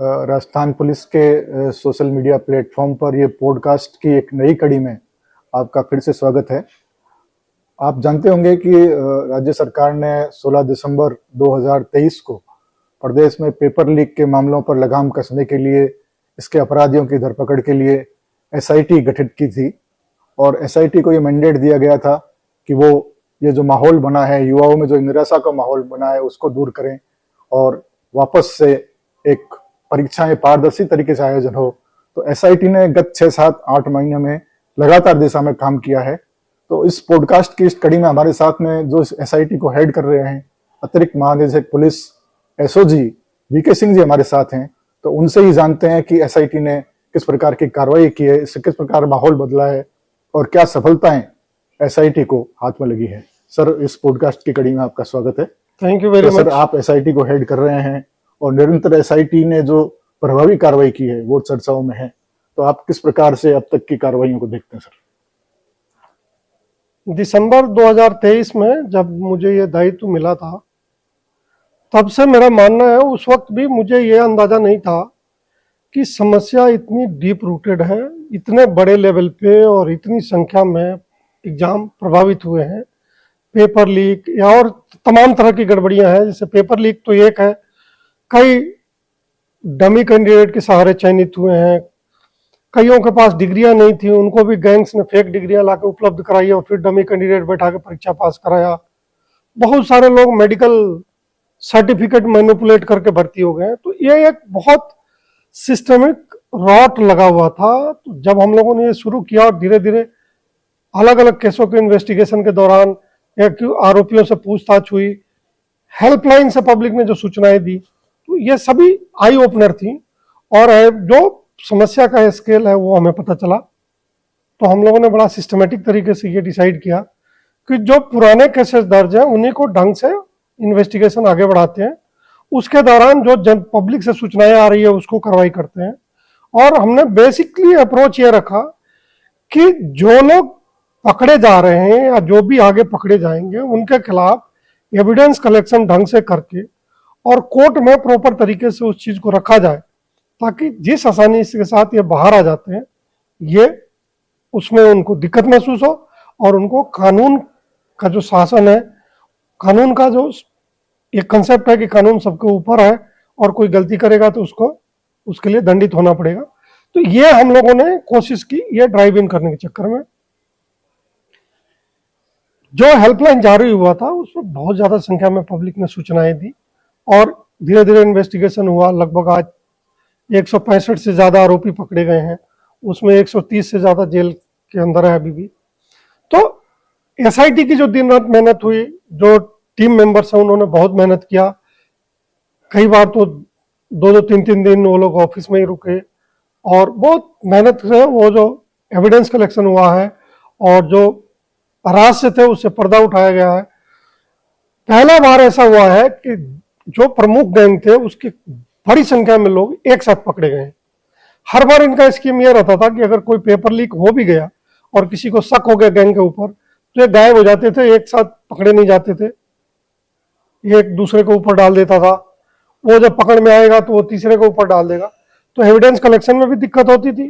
Rajasthan police के social media platform पर ये पॉडकास्ट की एक नई कड़ी में आपका फिर से स्वागत है। आप जानते होंगे कि राज्य सरकार ने 16 दिसंबर 2023 को प्रदेश में पेपर लीक के मामलों पर लगाम कसने के लिए, इसके अपराधियों की धरपकड़ के लिए एसआईटी गठित की थी और एसआईटी को ये मैंडेट दिया गया था कि वो ये जो माहौल बना है, युवाओं में जो निराशा का माहौल बना है, उसको दूर करें और वापस से एक परीक्षाएं पारदर्शी तरीके से आयोजन हो। तो एसआईटी ने गत 6, 7, 8 महीने में लगातार दिशा में काम किया है। तो इस पॉडकास्ट की इस कड़ी में हमारे साथ में जो इस एसआईटी को हेड कर रहे हैं, अतिरिक्त महानिदेशक police SOG VK Singh ji हमारे साथ हैं। तो उनसे ही जानते हैं कि एसआईटी ने किस प्रकार की कार्रवाई की है, इससे किस प्रकार माहौल बदला है और क्या सफलताएं एसआईटी को हाथ में लगी है। सर, इस पॉडकास्ट की कड़ी में आपका स्वागत है। Thank you very much. Sir, आप एसआईटी को हेड कर रहे हैं और निरंतर एसआईटी ने जो प्रभावी कार्रवाई की है वो चर्चाओं में है, तो आप किस प्रकार से अब तक की कार्रवाइयों को देखते हैं सर? दिसंबर 2023 में जब मुझे ये दायित्व मिला था, तब से मेरा मानना है, उस वक्त भी मुझे ये अंदाजा नहीं था कि समस्या इतनी डीप रूटेड है, इतने बड़े लेवल पे और इतनी संख्या में एग्जाम प्रभावित हुए हैं। पेपर लीक या और तमाम तरह की गड़बड़ियां हैं। जैसे पेपर लीक तो एक है, कई डमी कैंडिडेट के सहारे चयनित हुए हैं, कईयों के पास डिग्रियां नहीं थी, उनको भी गैंग्स ने फेक डिग्रियां लाकर उपलब्ध कराई और फिर डमी कैंडिडेट बैठा के परीक्षा पास कराया। बहुत सारे लोग मेडिकल सर्टिफिकेट मैनिपुलेट करके भर्ती हो गए। तो ये एक बहुत सिस्टमिक रॉट लगा हुआ था। तो जब हम लोगों ने ये शुरू किया और धीरे धीरे अलग अलग केसों के इन्वेस्टिगेशन के दौरान आरोपियों से पूछताछ हुई, हेल्पलाइन से पब्लिक ने जो सूचनाएं दी, तो ये सभी आई ओपनर थी और जो समस्या का स्केल है वो हमें पता चला। तो हम लोगों ने बड़ा सिस्टमेटिक तरीके से ये डिसाइड किया कि जो पुराने केसेस दर्ज हैं उन्हीं को ढंग से इन्वेस्टिगेशन आगे बढ़ाते हैं, उसके दौरान जो जन पब्लिक से सूचनाएं आ रही है उसको कार्रवाई करते हैं। और हमने बेसिकली अप्रोच ये रखा कि जो लोग पकड़े जा रहे हैं या जो भी आगे पकड़े जाएंगे उनके खिलाफ एविडेंस कलेक्शन ढंग से करके और कोर्ट में प्रॉपर तरीके से उस चीज को रखा जाए, ताकि जिस आसानी के साथ ये बाहर आ जाते हैं, ये उसमें उनको दिक्कत महसूस हो और उनको कानून का जो शासन है, कानून का जो एक कंसेप्ट है कि कानून सबके ऊपर है और कोई गलती करेगा तो उसको उसके लिए दंडित होना पड़ेगा। तो ये हम लोगों ने कोशिश की ये ड्राइव इन करने के चक्कर में। जो हेल्पलाइन जारी हुआ था उसमें बहुत ज्यादा संख्या में पब्लिक ने सूचनाएं दी और धीरे धीरे इन्वेस्टिगेशन हुआ। लगभग आज 165 से ज्यादा आरोपी पकड़े गए हैं, उसमें 130 से ज्यादा जेल के अंदर है अभी भी। तो एसआईटी की जो दिन रात मेहनत हुई, जो टीम मेंबर्स हैं उन्होंने बहुत मेहनत किया। कई बार तो 2-3 दिन वो लोग ऑफिस में ही रुके और बहुत मेहनत से वो जो एविडेंस कलेक्शन हुआ है और जो रहस्य थे उससे पर्दा उठाया गया है। पहला बार ऐसा हुआ है कि जो प्रमुख गैंग थे उसकी बड़ी संख्या में लोग एक साथ पकड़े गए। हर बार इनका स्कीम यह रहता था कि अगर कोई पेपर लीक हो भी गया और किसी को शक हो गया गैंग के ऊपर, तो ये गायब हो जाते थे, एक साथ पकड़े नहीं जाते थे, एक दूसरे के ऊपर डाल देता था। वो जब पकड़ में आएगा तो वो तीसरे के ऊपर डाल देगा। तो एविडेंस कलेक्शन में भी दिक्कत होती थी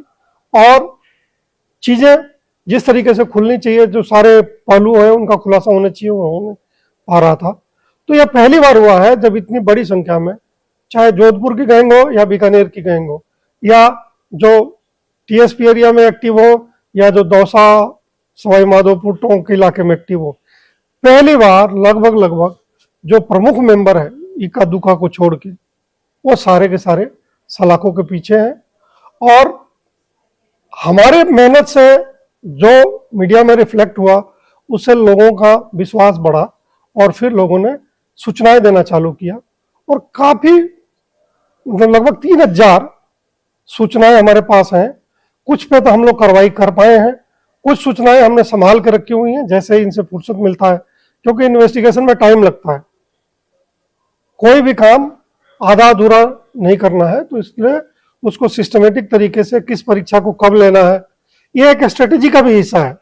और चीजें जिस तरीके से खुलनी चाहिए, जो सारे पहलू है उनका खुलासा होना चाहिए, वो होने पा रहा था। तो यह पहली बार हुआ है जब इतनी बड़ी संख्या में, चाहे जोधपुर की गैंग हो या बीकानेर की गैंग हो या जो टीएसपी एरिया में एक्टिव हो या जो दौसा सवाई माधोपुर टोंक के इलाके में एक्टिव हो, पहली बार लगभग जो प्रमुख मेंबर है इक्का दुक्का को छोड़ के वो सारे के सारे सलाखों के पीछे हैं। और हमारे मेहनत से जो मीडिया में रिफ्लेक्ट हुआ उससे लोगों का विश्वास बढ़ा और फिर लोगों ने सूचनाएं देना चालू किया और काफी लगभग 3000 सूचनाएं हमारे पास हैं। कुछ पे तो हम लोग कार्रवाई कर पाए हैं, कुछ सूचनाएं हमने संभाल के रखी हुई हैं जैसे इनसे फुर्सत मिलता है, क्योंकि इन्वेस्टिगेशन में टाइम लगता है, कोई भी काम आधा अधूरा नहीं करना है। तो इसलिए उसको सिस्टमेटिक तरीके से किस परीक्षा को कब लेना है, ये एक स्ट्रेटेजी का भी हिस्सा है,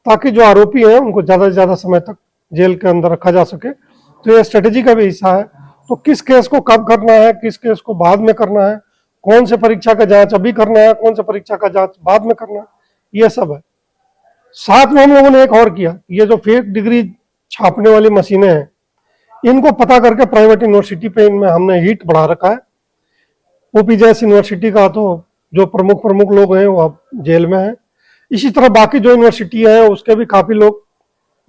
ताकि जो आरोपी हैं उनको ज्यादा से ज्यादा समय तक जेल के अंदर रखा जा सके। तो ये स्ट्रेटेजी का भी हिस्सा है। तो किस केस को कब करना है, किस केस को बाद में करना है, कौन से परीक्षा का जांच अभी करना है, कौन से परीक्षा का जांच बाद में करना है, ये सब है। साथ में हम लोगों ने एक और किया, ये जो फेक डिग्री छापने वाली मशीनें हैं, इनको पता करके प्राइवेट यूनिवर्सिटी पे इनमें हमने हीट बढ़ा रखा है। ओपी जैस यूनिवर्सिटी का तो जो प्रमुख प्रमुख लोग हैं वो अब जेल में हैं। इसी तरह बाकी जो यूनिवर्सिटी हैं उसके भी काफी लोग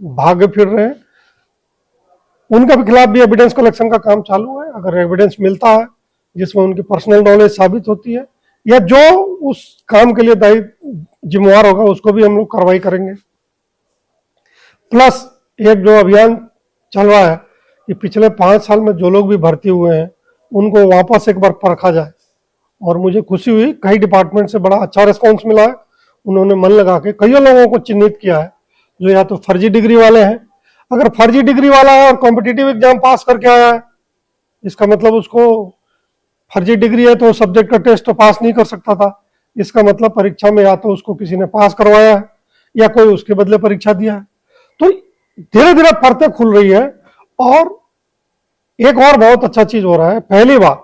भागे फिर रहे हैं। उनके भी खिलाफ भी एविडेंस कलेक्शन का काम चालू है। अगर एविडेंस मिलता है जिसमें उनकी पर्सनल नॉलेज साबित होती है या जो उस काम के लिए दायी जिम्मेवार होगा उसको भी हम लोग कार्रवाई करेंगे। प्लस एक जो अभियान चल रहा है कि पिछले 5 साल में जो लोग भी भर्ती हुए हैं उनको वापस एक बार परखा जाए, और मुझे खुशी हुई कई डिपार्टमेंट से बड़ा अच्छा रिस्पॉन्स मिला है। उन्होंने मन लगा के कई लोगों को चिन्हित किया है जो या तो फर्जी डिग्री वाले हैं। अगर फर्जी डिग्री वाला है और कॉम्पिटिटिव एग्जाम पास करके आया है, इसका मतलब उसको फर्जी डिग्री है तो सब्जेक्ट का टेस्ट तो पास नहीं कर सकता था। इसका मतलब परीक्षा में या तो उसको किसी ने पास करवाया है या कोई उसके बदले परीक्षा दिया है। तो धीरे धीरे परतें खुल रही है। और एक और बहुत अच्छा चीज हो रहा है, पहली बार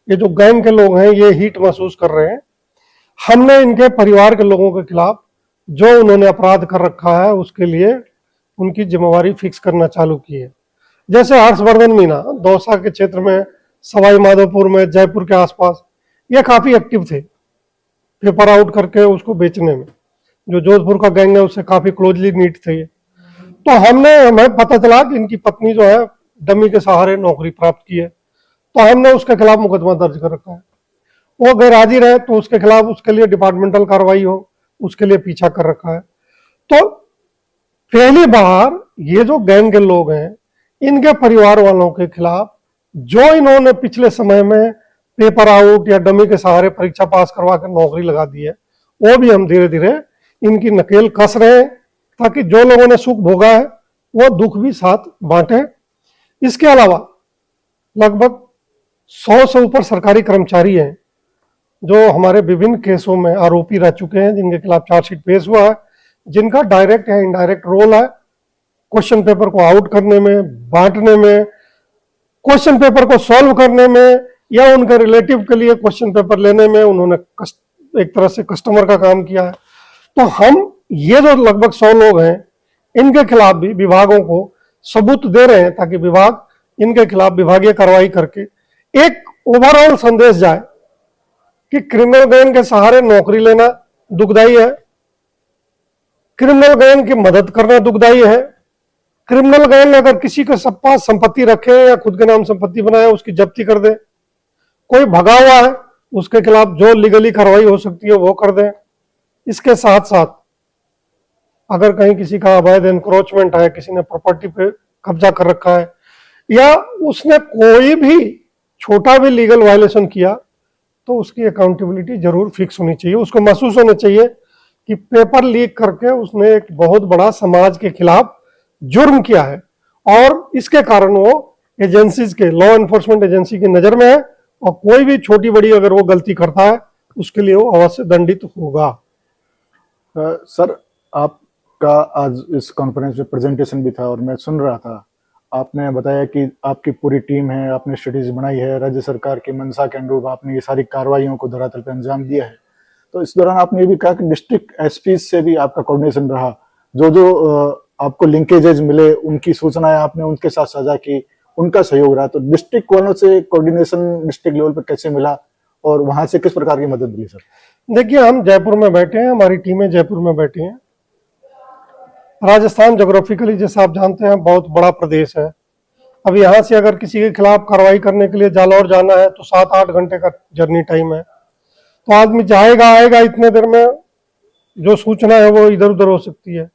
ये जो गैंग के लोग हैं ये हीट महसूस कर रहे हैं। हमने इनके परिवार के लोगों के खिलाफ जो उन्होंने अपराध कर रखा है उसके लिए उनकी जिम्मेवारी फिक्स करना चालू की है। जैसे हर्षवर्धन मीना दौसा के क्षेत्र में, सवाई माधोपुर में, जयपुर के आसपास ये काफी एक्टिव थे पेपर आउट करके उसको बेचने में। जो जोधपुर का गैंग है उससे काफी क्लोजली नीट थे ये। तो हमें पता चला कि इनकी पत्नी जो है डमी के सहारे नौकरी प्राप्त की है, तो हमने उसके खिलाफ मुकदमा दर्ज कर रखा है। वो गैर हाजिर है तो उसके खिलाफ उसके लिए डिपार्टमेंटल कार्रवाई हो उसके लिए पीछा कर रखा है। तो पहली बार ये जो गैंग के लोग हैं इनके परिवार वालों के खिलाफ जो इन्होंने पिछले समय में पेपर आउट या डमी के सहारे परीक्षा पास करवा कर नौकरी लगा दी है, वो भी हम धीरे धीरे इनकी नकेल कस रहे हैं ताकि जो लोगों ने सुख भोगा है वो दुख भी साथ बांटे। इसके अलावा लगभग 100 से ऊपर सरकारी कर्मचारी हैं जो हमारे विभिन्न केसों में आरोपी रह चुके हैं, जिनके खिलाफ चार्जशीट पेश हुआ है, जिनका डायरेक्ट या इनडायरेक्ट रोल है क्वेश्चन पेपर को आउट करने में, बांटने में, क्वेश्चन पेपर को सॉल्व करने में या उनके रिलेटिव के लिए क्वेश्चन पेपर लेने में। उन्होंने एक तरह से कस्टमर का काम किया है। तो हम ये जो लगभग 100 लोग हैं इनके खिलाफ भी विभागों को सबूत दे रहे हैं ताकि विभाग इनके खिलाफ विभागीय कार्रवाई करके एक ओवरऑल संदेश जाए कि क्रिमिनल गैंग के सहारे नौकरी लेना दुखदाई है, क्रिमिनल गैंग की मदद करना दुखदाई है। क्रिमिनल गैंग अगर किसी के पास संपत्ति रखे या खुद के नाम संपत्ति बनाए उसकी जब्ती कर दे, कोई भगा हुआ है उसके खिलाफ जो लीगली कार्रवाई हो सकती है वो कर दे। इसके साथ साथ अगर कहीं किसी का अवैध एनक्रोचमेंट है, किसी ने प्रॉपर्टी पे कब्जा कर रखा है या उसने कोई भी छोटा भी लीगल वायलेशन किया तो उसकी अकाउंटेबिलिटी जरूर फिक्स होनी चाहिए। उसको महसूस होना चाहिए कि पेपर लीक करके उसने एक बहुत बड़ा समाज के खिलाफ जुर्म किया है और इसके कारण वो एजेंसीज के, लॉ एनफोर्समेंट एजेंसी की नजर में है और कोई भी छोटी बड़ी अगर वो गलती करता है उसके लिए वो अवश्य दंडित होगा। सर, आपका आज इस कॉन्फ्रेंस में प्रेजेंटेशन भी था और मैं सुन रहा था। आपने बताया कि आपकी पूरी टीम है, आपने स्ट्रेटेजी बनाई है, राज्य सरकार की मंशा के अनुरूप आपने ये सारी कार्रवाइयों को धरातल पर अंजाम दिया है। तो इस दौरान आपने ये भी कहा कि डिस्ट्रिक्ट एसपी से भी आपका कोऑर्डिनेशन रहा, जो जो आपको लिंकेजेज मिले उनकी सूचनाएं आपने उनके साथ साझा की, उनका सहयोग रहा। तो डिस्ट्रिक्ट वालों से कोऑर्डिनेशन डिस्ट्रिक्ट लेवल पर कैसे मिला और वहां से किस प्रकार की मदद मिली? सर देखिए, हम जयपुर में बैठे हैं, हमारी टीमें जयपुर में बैठी हैं। राजस्थान जोग्राफिकली जैसा आप जानते हैं बहुत बड़ा प्रदेश है। अब यहाँ से अगर किसी के खिलाफ कार्रवाई करने के लिए जालौर जाना है तो 7-8 घंटे का जर्नी टाइम है। तो आदमी जाएगा आएगा, इतने देर में जो सूचना है वो इधर उधर हो सकती है।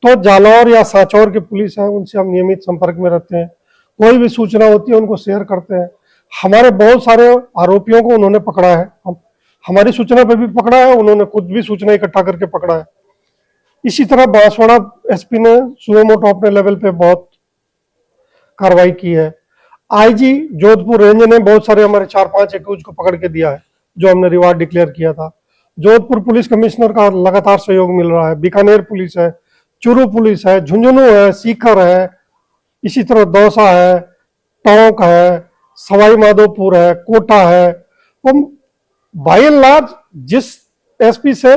तो जालौर या सांचौर की पुलिस है उनसे हम नियमित संपर्क में रहते हैं, कोई भी सूचना होती है उनको शेयर करते हैं। हमारे बहुत सारे आरोपियों को उन्होंने पकड़ा है, हमारी सूचना पे भी पकड़ा है, उन्होंने खुद भी सूचना इकट्ठा करके पकड़ा है। इसी तरह बांसवाड़ा एसपी ने सुओ मोटो अपने लेवल पे बहुत कार्रवाई की है। आईजी जोधपुर रेंज ने बहुत सारे हमारे 4-5 एक्यूज को पकड़ के दिया है जो हमने रिवार्ड डिक्लेयर किया था। जोधपुर पुलिस कमिश्नर का लगातार सहयोग मिल रहा है। बीकानेर पुलिस है, चूरू पुलिस है, झुंझुनू है, सीकर है, इसी तरह दौसा है, टोंक है, सवाई माधोपुर है, कोटा है। बाय एंड लार्ज जिस एसपी से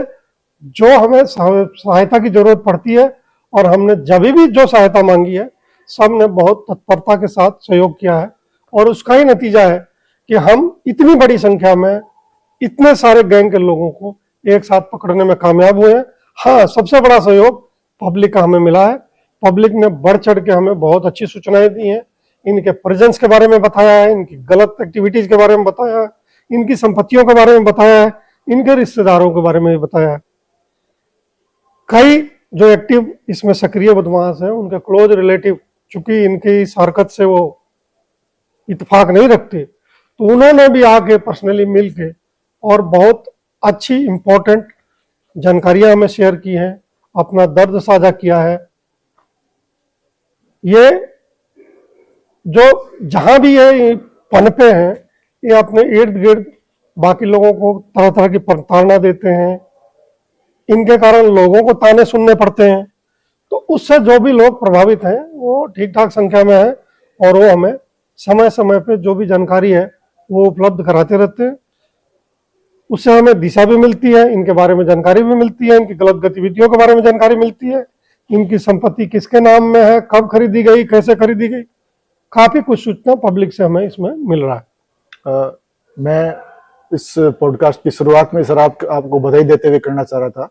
जो हमें सहायता की जरूरत पड़ती है और हमने जब भी जो सहायता मांगी है, सबने बहुत तत्परता के साथ सहयोग किया है। और उसका ही नतीजा है कि हम इतनी बड़ी संख्या में इतने सारे गैंग के लोगों को एक साथ पकड़ने में कामयाब हुए हैं। हाँ, सबसे बड़ा सहयोग पब्लिक का हमें मिला है। पब्लिक ने बढ़ चढ़ के हमें बहुत अच्छी सूचनाएं दी हैं, इनके प्रेजेंस के बारे में बताया है, इनकी गलत एक्टिविटीज के बारे में बताया है, इनकी संपत्तियों के बारे में बताया है, इनके रिश्तेदारों के बारे में भी बताया है। कई जो एक्टिव इसमें सक्रिय बदमाश हैं, उनके क्लोज रिलेटिव, चूंकि इनकी इस हरकत से वो इत्तेफाक नहीं रखते, तो उन्होंने भी आके पर्सनली मिल के और बहुत अच्छी इंपॉर्टेंट जानकारियां हमें शेयर की हैं, अपना दर्द साझा किया है। ये जो जहां भी ये पनपे हैं, ये अपने इर्द गिर्द बाकी लोगों को तरह तरह की प्रताड़ना देते हैं, इनके कारण लोगों को ताने सुनने पड़ते हैं। तो उससे जो भी लोग प्रभावित हैं वो ठीक ठाक संख्या में है और वो हमें समय समय पे जो भी जानकारी है वो उपलब्ध कराते रहते हैं। उससे हमें दिशा भी मिलती है, इनके बारे में जानकारी भी मिलती है, इनकी गलत गतिविधियों के बारे में जानकारी मिलती है, इनकी संपत्ति किसके नाम में है, कब खरीदी गई, कैसे खरीदी गई, काफी कुछ सूचना पब्लिक से हमें इसमें मिल रहा है। मैं इस पॉडकास्ट की शुरुआत में सर आपको बधाई देते हुए करना चाह रहा था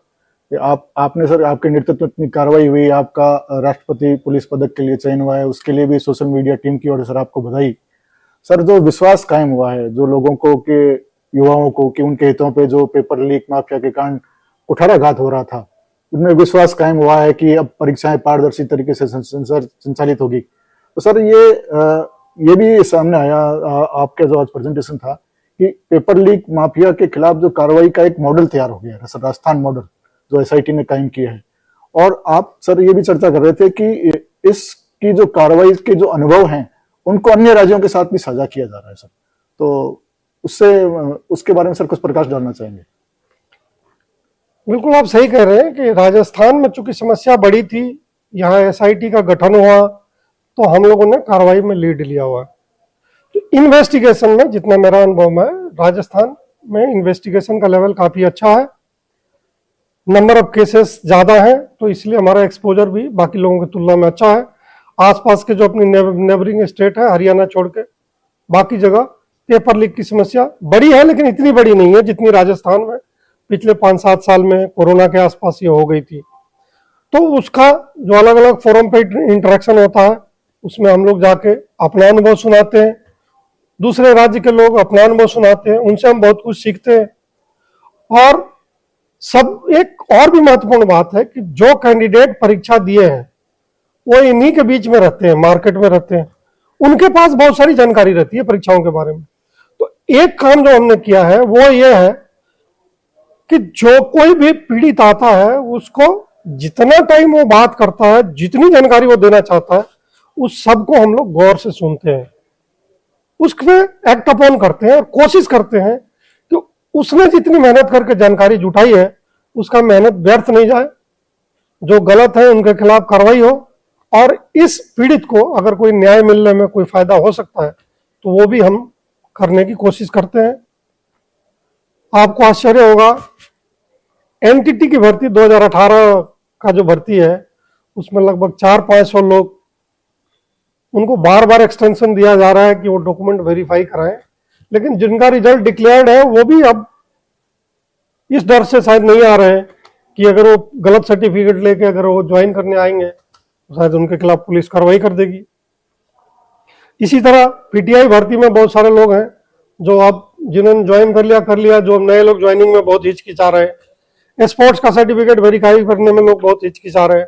कि आपने सर, आपके नेतृत्व में इतनी कार्रवाई हुई, आपका राष्ट्रपति पुलिस पदक के लिए चयन हुआ है, उसके लिए भी सोशल मीडिया टीम की ओर से सर आपको बधाई। सर, जो विश्वास कायम हुआ है जो लोगों को के युवाओं को कि उनके हितों पे जो पेपर लीक माफिया के कारण कुठाराघात हो रहा था, उनमें विश्वास कायम हुआ है कि अब परीक्षाएं पारदर्शी तरीके से संचालित होगी। तो सर ये भी सामने आया आपका जो आज प्रेजेंटेशन था कि पेपर लीक माफिया के खिलाफ जो कार्रवाई का एक मॉडल तैयार हो गया है, राजस्थान मॉडल जो एसआईटी ने कायम किया है। और आप सर ये भी चर्चा कर रहे थे कि इसकी जो कार्रवाई के जो अनुभव हैं उनको अन्य राज्यों के साथ भी साझा किया जा रहा है सर, तो उसके बारे में सर कुछ प्रकाश डालना चाहेंगे? बिल्कुल, आप सही कह रहे हैं कि राजस्थान में चूंकि समस्या बड़ी थी, यहाँ एसआईटी का गठन हुआ तो हम लोगों ने कार्रवाई में लीड लिया हुआ। तो इन्वेस्टिगेशन में जितना मेरा अनुभव है, राजस्थान में इन्वेस्टिगेशन का लेवल काफी अच्छा है, नंबर ऑफ केसेस ज्यादा है, तो इसलिए हमारा एक्सपोजर भी बाकी लोगों की तुलना में अच्छा है। आसपास के जो अपनी नेबरिंग स्टेट है, हरियाणा छोड़ के बाकी जगह पेपर लीक की समस्या बड़ी है, लेकिन इतनी बड़ी नहीं है जितनी राजस्थान में पिछले 5-7 साल में कोरोना के आसपास ये हो गई थी। तो उसका जो अलग अलग फोरम पे इंटरेक्शन होता है, उसमें हम लोग जाके अपना अनुभव सुनाते हैं, दूसरे राज्य के लोग अपना अनुभव सुनाते हैं, उनसे हम बहुत कुछ सीखते हैं। और सब एक और भी महत्वपूर्ण बात है कि जो कैंडिडेट परीक्षा दिए हैं वो इन्हीं के बीच में रहते हैं, मार्केट में रहते हैं, उनके पास बहुत सारी जानकारी रहती है परीक्षाओं के बारे में। तो एक काम जो हमने किया है वो ये है कि जो कोई भी पीड़ित आता है उसको जितना टाइम वो बात करता है, जितनी जानकारी वो देना चाहता है, उस सबको हम लोग गौर से सुनते हैं, उसमें एक्ट अपॉन करते हैं और कोशिश करते हैं कि उसने जितनी मेहनत करके जानकारी जुटाई है उसका मेहनत व्यर्थ नहीं जाए, जो गलत है उनके खिलाफ कार्रवाई हो, और इस पीड़ित को अगर कोई न्याय मिलने में कोई फायदा हो सकता है तो वो भी हम करने की कोशिश करते हैं। आपको आश्चर्य होगा, एनटीटी की भर्ती 2018 का जो भर्ती है उसमें लगभग 400-500 लोग, उनको बार बार एक्सटेंशन दिया जा रहा है कि वो डॉक्यूमेंट वेरीफाई कराएं, लेकिन जिनका रिजल्ट डिक्लेयर्ड है वो भी अब इस डर से शायद नहीं आ रहे हैं कि अगर वो गलत सर्टिफिकेट लेके अगर वो ज्वाइन करने आएंगे तो शायद उनके खिलाफ पुलिस कार्रवाई कर देगी। इसी तरह पीटीआई भर्ती में बहुत सारे लोग हैं जो अब जिन्होंने ज्वाइन कर लिया, जो नए लोग ज्वाइनिंग में बहुत हिचकिचा रहे हैं, स्पोर्ट्स का सर्टिफिकेट वेरीफाई करने में लोग बहुत हिचकिचा रहे हैं।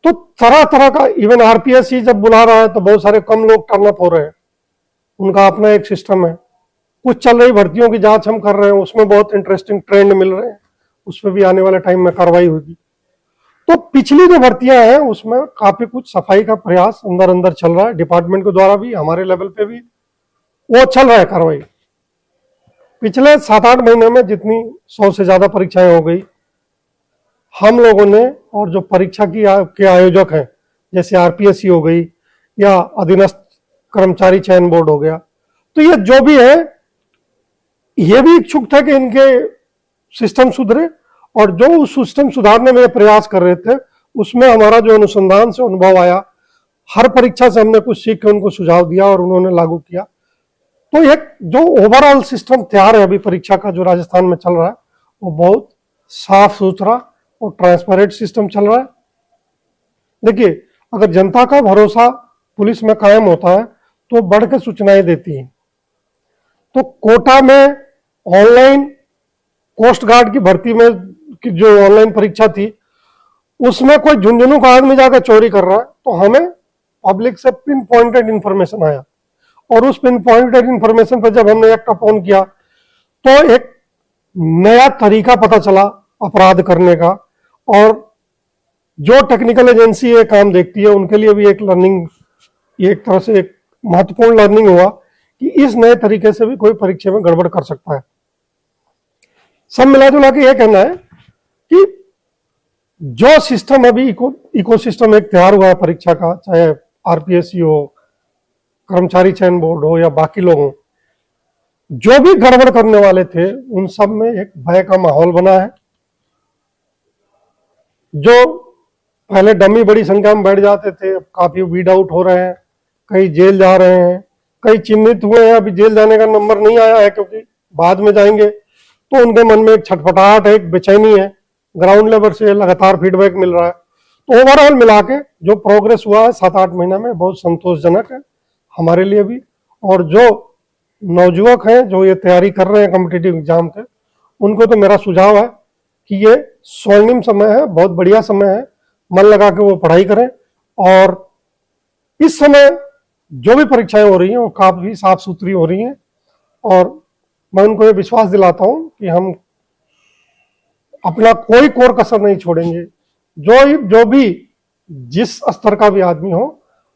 तो तरह तरह का, इवन आरपीएससी जब बुला रहा है तो बहुत सारे कम लोग टर्न अप हो रहे हैं, उनका अपना एक सिस्टम है। कुछ चल रही भर्तियों की जांच हम कर रहे हैं, उसमें बहुत इंटरेस्टिंग ट्रेंड मिल रहे हैं, उसमें भी आने वाले टाइम में कार्रवाई होगी। तो पिछली जो भर्तियां हैं उसमें काफी कुछ सफाई का प्रयास अंदर अंदर चल रहा है, डिपार्टमेंट के द्वारा भी, हमारे लेवल पे भी वो चल रहा है कार्रवाई। पिछले 7-8 महीने में जितनी 100 से ज्यादा परीक्षाएं हो गई, हम लोगों ने, और जो परीक्षा के आयोजक हैं जैसे आरपीएससी हो गई या अधीनस्थ कर्मचारी चयन बोर्ड हो गया, तो ये जो भी है ये भी इच्छुक थे कि इनके सिस्टम सुधरे, और जो उस सिस्टम सुधारने में प्रयास कर रहे थे उसमें हमारा जो अनुसंधान से अनुभव आया, हर परीक्षा से हमने कुछ सीख के उनको सुझाव दिया और उन्होंने लागू किया। तो एक जो ओवरऑल सिस्टम तैयार है अभी परीक्षा का जो राजस्थान में चल रहा है, वो बहुत साफ सुथरा और ट्रांसपेरेंट सिस्टम चल रहा है। देखिए, अगर जनता का भरोसा पुलिस में कायम होता है तो बढ़ के सूचनाएं देती है। तो कोटा में ऑनलाइन कोस्ट गार्ड की भर्ती में की जो ऑनलाइन परीक्षा थी, उसमें कोई झुंझुनू का आदमी जाकर चोरी कर रहा है, तो हमें पब्लिक से पिन पॉइंटेड इंफॉर्मेशन आया, और उस पिन पॉइंटेड इंफॉर्मेशन पर जब हमने एक्ट ऑन किया तो एक नया तरीका पता चला अपराध करने का। और जो टेक्निकल एजेंसी ये काम देखती है उनके लिए भी एक लर्निंग, एक तरह से एक महत्वपूर्ण लर्निंग हुआ कि इस नए तरीके से भी कोई परीक्षा में गड़बड़ कर सकता है। सब मिला जुला के यह कहना है कि जो सिस्टम अभी इकोसिस्टम एक तैयार हुआ है परीक्षा का, चाहे आरपीएससी हो, कर्मचारी चयन बोर्ड हो या बाकी लोग हो, जो भी गड़बड़ करने वाले थे उन सब में एक भय का माहौल बना है। जो पहले डमी बड़ी संख्या में बैठ जाते थे, अब काफी वीड आउट हो रहे हैं, कई जेल जा रहे हैं, कई चिन्हित हुए हैं, अभी जेल जाने का नंबर नहीं आया है क्योंकि बाद में जाएंगे, तो उनके मन में एक छटपटाहट है, एक बेचैनी है। ग्राउंड लेवल से लगातार फीडबैक मिल रहा है। तो ओवरऑल मिला के जो प्रोग्रेस हुआ है 7-8 महीना में, बहुत संतोषजनक है हमारे लिए भी। और जो नवयुवक हैं जो ये तैयारी कर रहे हैं कॉम्पिटिटिव एग्जाम के, उनको तो मेरा सुझाव है कि ये स्वर्णिम समय है, बहुत बढ़िया समय है, मन लगा के वो पढ़ाई करें। और इस समय जो भी परीक्षाएं हो रही हैं वो काफी साफ सुथरी हो रही हैं, और मैं उनको ये विश्वास दिलाता हूं कि हम अपना कोई कोर कसर नहीं छोड़ेंगे। जो भी जिस स्तर का भी आदमी हो,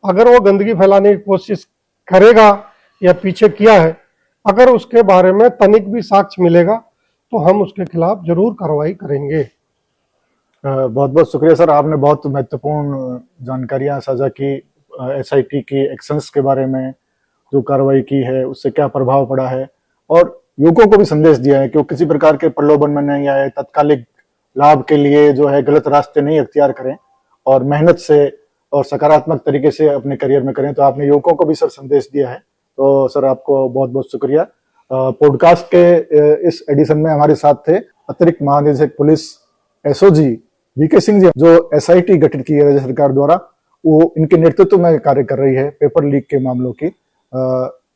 अगर वो गंदगी फैलाने की कोशिश करेगा या पीछे किया है, अगर उसके बारे में तनिक भी साक्ष्य मिलेगा तो हम उसके खिलाफ जरूर कार्रवाई करेंगे। बहुत बहुत शुक्रिया सर, आपने बहुत महत्वपूर्ण जानकारियां साझा की एसआईटी की एक्शंस के बारे में, जो कार्रवाई की है उससे क्या प्रभाव पड़ा है, और युवकों को भी संदेश दिया है कि वो किसी प्रकार के प्रलोभन में नहीं आए, तत्कालिक लाभ के लिए जो है गलत रास्ते नहीं अख्तियार करें और मेहनत से और सकारात्मक तरीके से अपने करियर में करें। तो आपने युवकों को भी सर संदेश दिया है, तो सर आपको बहुत बहुत शुक्रिया। पॉडकास्ट के इस एडिशन में हमारे साथ थे अतिरिक्त महानिदेशक police SOG VK Singh ji, जो एसआईटी गठित की है राज्य सरकार द्वारा, वो इनके नेतृत्व में कार्य कर रही है पेपर लीक के मामलों की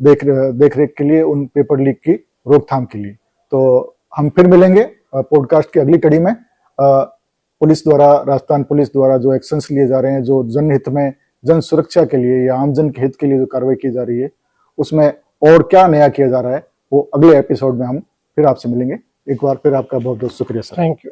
देख रेख के लिए, उन पेपर लीक की रोकथाम के लिए। तो हम फिर मिलेंगे पॉडकास्ट की अगली कड़ी में। पुलिस द्वारा, राजस्थान पुलिस द्वारा जो एक्शंस लिए जा रहे हैं, जो जनहित में, जन सुरक्षा के लिए या आमजन के हित के लिए जो कार्रवाई की जा रही है, उसमें और क्या नया किया जा रहा है, वो अगले एपिसोड में हम फिर आपसे मिलेंगे। एक बार फिर आपका बहुत बहुत शुक्रिया सर। Thank you.